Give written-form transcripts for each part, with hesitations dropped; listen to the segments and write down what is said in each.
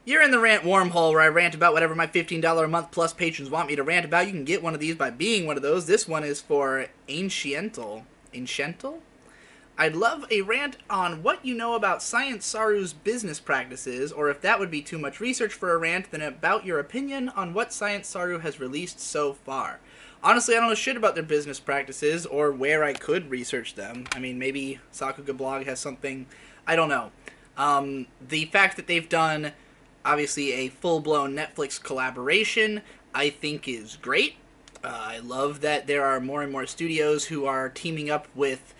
You're in the rant wormhole where I rant about whatever my $15 a month plus patrons want me to rant about. You can get one of these by being one of those. This one is for Anciental. Anciental? I'd love a rant on what you know about Science Saru's business practices, or if that would be too much research for a rant, then about your opinion on what Science Saru has released so far. Honestly, I don't know shit about their business practices or where I could research them. I mean, maybe Sakuga Blog has something. I don't know. The fact that they've done, obviously, a full-blown Netflix collaboration, I think is great. I love that there are more and more studios who are teaming up with,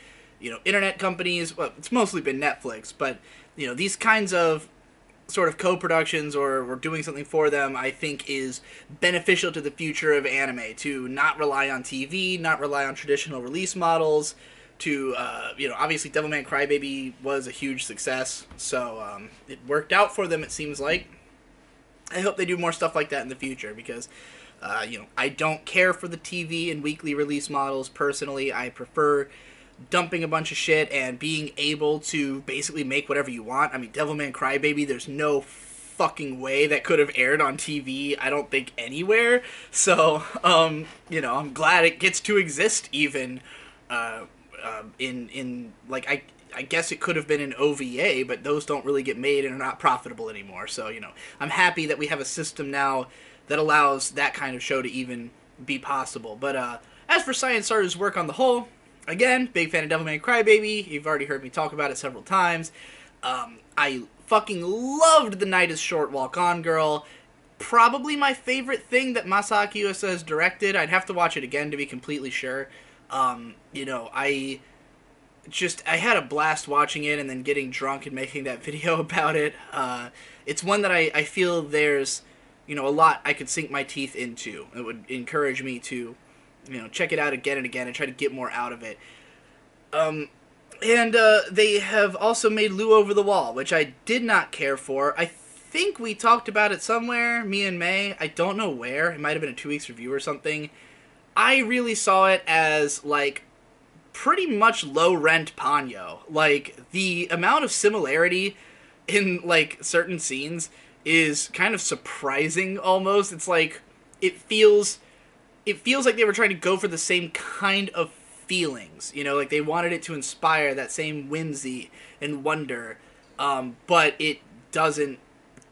internet companies. Well, it's mostly been Netflix, but, these kinds of sort of co-productions or doing something for them, I think is beneficial to the future of anime, to not rely on TV, not rely on traditional release models, to, obviously Devilman Crybaby was a huge success, so it worked out for them, it seems like. I hope they do more stuff like that in the future, because, I don't care for the TV and weekly release models personally. I prefer dumping a bunch of shit and being able to basically make whatever you want. I mean, Devilman Crybaby, there's no fucking way that could have aired on TV, I don't think, anywhere. So, I'm glad it gets to exist even I guess it could have been an OVA, but those don't really get made and are not profitable anymore. So, I'm happy that we have a system now that allows that kind of show to even be possible. But as for Science Saru's work on the whole, again, big fan of Devilman Crybaby. You've already heard me talk about it several times. I fucking loved The Night is Short, Walk On Girl. Probably my favorite thing that Masaaki Yuasa has directed. I'd have to watch it again to be completely sure. I had a blast watching it and then getting drunk and making that video about it. It's one that I feel there's, a lot I could sink my teeth into. It would encourage me to, check it out again and again and try to get more out of it. And they have also made Lou Over the Wall, which I did not care for. I think we talked about it somewhere, me and May. I don't know where. It might have been a 2 weeks review or something. I really saw it as, pretty much low-rent Ponyo. The amount of similarity in, certain scenes is kind of surprising, almost. It's it feels like they were trying to go for the same kind of feelings. They wanted it to inspire that same whimsy and wonder, but it doesn't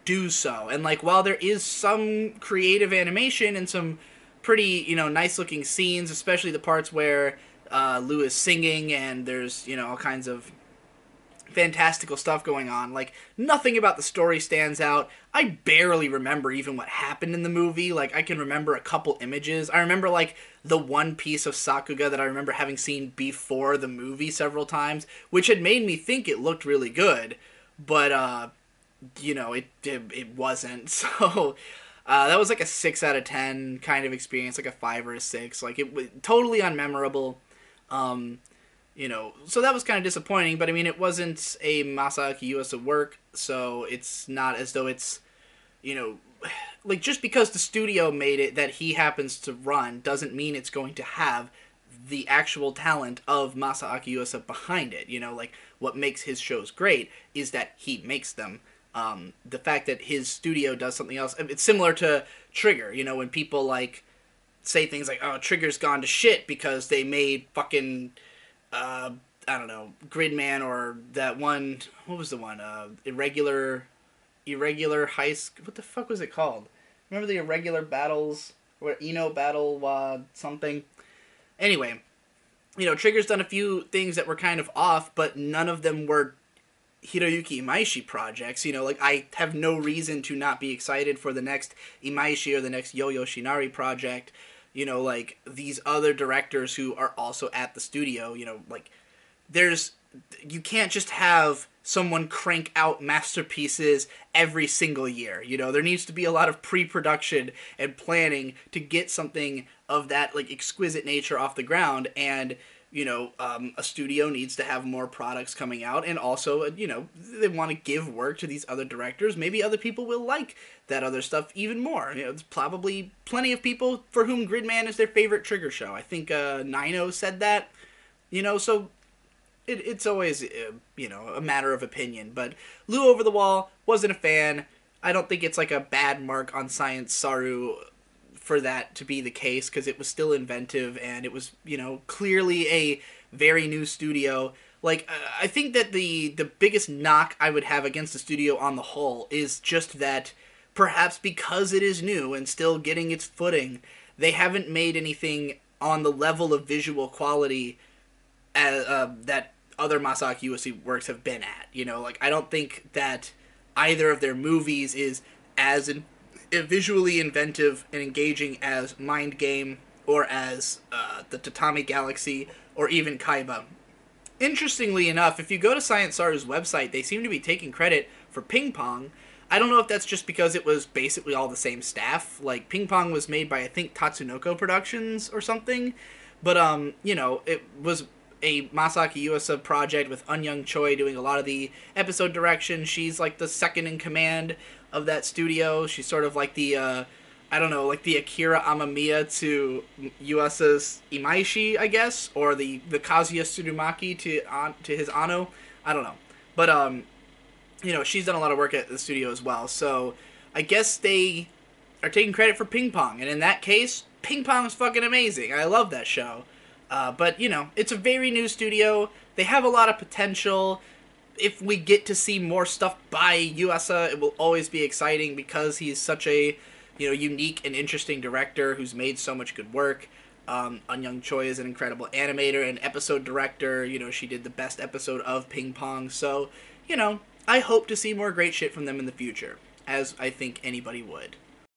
do so. And, while there is some creative animation and some pretty, nice-looking scenes, especially the parts where Lou is singing and there's, all kinds of fantastical stuff going on. Nothing about the story stands out. I barely remember even what happened in the movie. I can remember a couple images. I remember, the one piece of Sakuga that I remember having seen before the movie several times, which had made me think it looked really good, but, it wasn't. So, that was a 6 out of 10 kind of experience, a 5 or a 6. It was totally unmemorable. So that was kind of disappointing, but I mean, it wasn't a Masaaki Yuasa work, so it's not as though it's, just because the studio made it that he happens to run doesn't mean it's going to have the actual talent of Masaaki Yuasa behind it. What makes his shows great is that he makes them. The fact that his studio does something else, it's similar to Trigger, when people, say things like, oh, Trigger's gone to shit because they made fucking, I don't know, Gridman, or that one, what was the one, Irregular Heist, what the fuck was it called? Remember the Irregular Battles, or Eno Battle, something? Anyway, Trigger's done a few things that were kind of off, but none of them were Hiroyuki Imaishi projects. I have no reason to not be excited for the next Imaishi or the next Yo-Yo Shinari project. These other directors who are also at the studio, you can't just have someone crank out masterpieces every single year. There needs to be a lot of pre-production and planning to get something of that, exquisite nature off the ground, and, a studio needs to have more products coming out, and also, they want to give work to these other directors. Maybe other people will like that other stuff even more. There's probably plenty of people for whom Gridman is their favorite Trigger show. I think Nino said that, so it's always, a matter of opinion. But Lou Over the Wall, wasn't a fan. I don't think it's like a bad mark on Science Saru for that to be the case, because it was still inventive and it was, clearly a very new studio. Like, I think that the biggest knock I would have against the studio on the whole is just that perhaps because it is new and still getting its footing, they haven't made anything on the level of visual quality that other Masaaki Yuasa works have been at. Like, I don't think that either of their movies is as visually inventive and engaging as Mind Game or as the Tatami Galaxy or even Kaiba. Interestingly enough, if you go to Science Saru's website, they seem to be taking credit for Ping Pong. I don't know if that's just because it was basically all the same staff. Like, Ping Pong was made by, I think, Tatsunoko Productions or something. But, it was a Masaaki Yuasa project with Eun-Young Choi doing a lot of the episode direction. She's, like, the second in command of that studio. She's sort of like the, like the Akira Amamiya to Yuasa's Imaishi, I guess, or the Kazuya Tsurumaki to his Ano. I don't know. But, she's done a lot of work at the studio as well, so I guess they are taking credit for Ping Pong, and in that case, Ping Pong's fucking amazing. I love that show. But, it's a very new studio. They have a lot of potential. If we get to see more stuff by Yuasa, it will always be exciting because he's such a, unique and interesting director who's made so much good work. Eun-Young Choi is an incredible animator and episode director. She did the best episode of Ping Pong. So, I hope to see more great shit from them in the future, as I think anybody would.